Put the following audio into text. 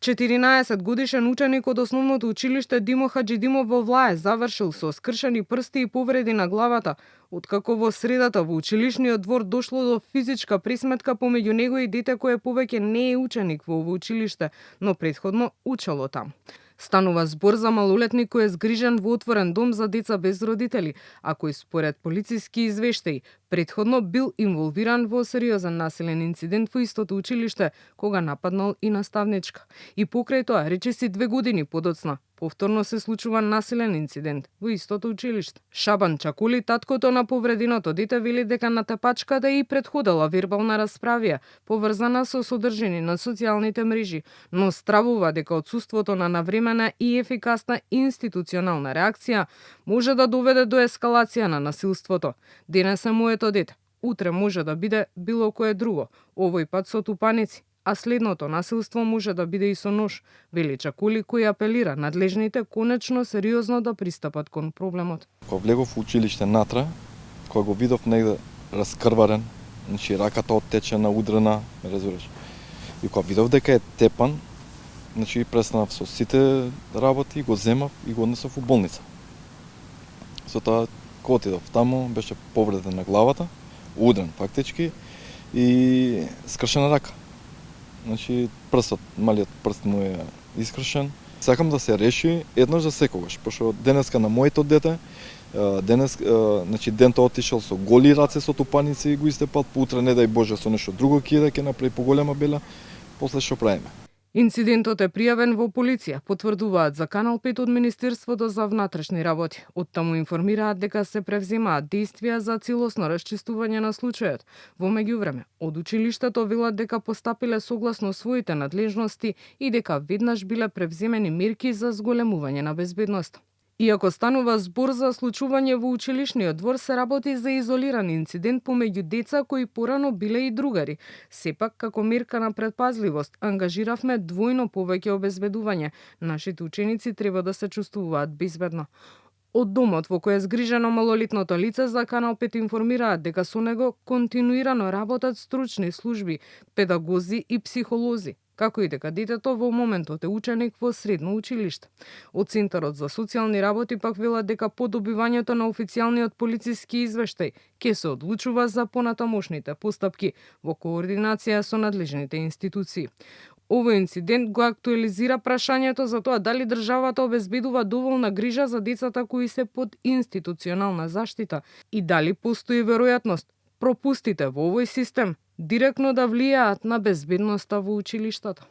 14 годишен ученик од основното училиште Димо Хаџидимов во Влае завршил со скршени прсти и повреди на главата, откако во средата во училишниот двор дошло до физичка пресметка помеѓу него и дете кое повеќе не е ученик во ово училиште, но претходно учело таму. Станува збор за малолетник кој е згрижен во отворен дом за деца без родители, а кој според полициски извештаи претходно бил инволвиран во сериозен насилен инцидент во истото училиште, кога нападнал и наставничка. И покрај тоа, речиси 2 години подоцна, повторно се случува насилен инцидент во истото училиште. Шабан Чакули, таткото на повреденото дете, вели дека на тепачката и претходела вербална расправија, поврзана со содржини на социјалните мрежи, но стравува дека отсуството на навремена и ефикасна институционална реакција може да доведе до ескалација на насилството. Денес е моето дете, утре може да биде било кое друго, овој пат со тупаници, а следното насилство може да биде и со нож, вели Чакули, кој апелира надлежните конечно сериозно да пристапат кон проблемот. Кога влегов во училиште натра, кога го видов негде раскрварен, значи раката оттечена, удрена, ме разбираш. И кога видов дека е тепан, значи престанав со сите работи, го земав и го однесов во болница. Со тоа, кога отидов таму, беше повреден на главата, удрен фактички и скршена рака. Значи прстот, малиот прст му е искршен. Сакам да се реши еднаш за секогаш, пошто денеска на моето дете, значи дента отишел со голи раце со тупаници и го истепал, поутре не дај Боже со нешто друго ќе направи поголема бела, после што правиме. Инцидентот е пријавен во полиција, потврдуваат за Канал 5 од Министерството за внатрешни работи. Оттаму информираат дека се превземаат действија за целосно расчистување на случајот. Во меѓувреме, од училиштето велат дека постапиле согласно своите надлежности и дека веднаш биле превземени мерки за зголемување на безбедноста. Иако станува збор за случување во училишниот двор, се работи за изолиран инцидент помеѓу деца кои порано биле и другари. Сепак, како мерка на предпазливост, ангажиравме двојно повеќе обезбедување. Нашите ученици треба да се чувствуваат безбедно. Од домот во кој е згрижено малолетното лице, за Канал 5 информираат дека со него континуирано работат стручни служби, педагози и психолози, како и дека детето во моментот е ученик во средно училиште. Од Центарот за социјални работи пак велат дека по добивањето на официјалниот полициски извештај ќе се одлучува за понатамошните постапки во координација со надлежните институции. Овој инцидент го актуализира прашањето за тоа дали државата обезбедува доволна грижа за децата кои се под институционална заштита и дали постои веројатност пропустите во овој систем директно да влијаат на безбедноста во училиштата.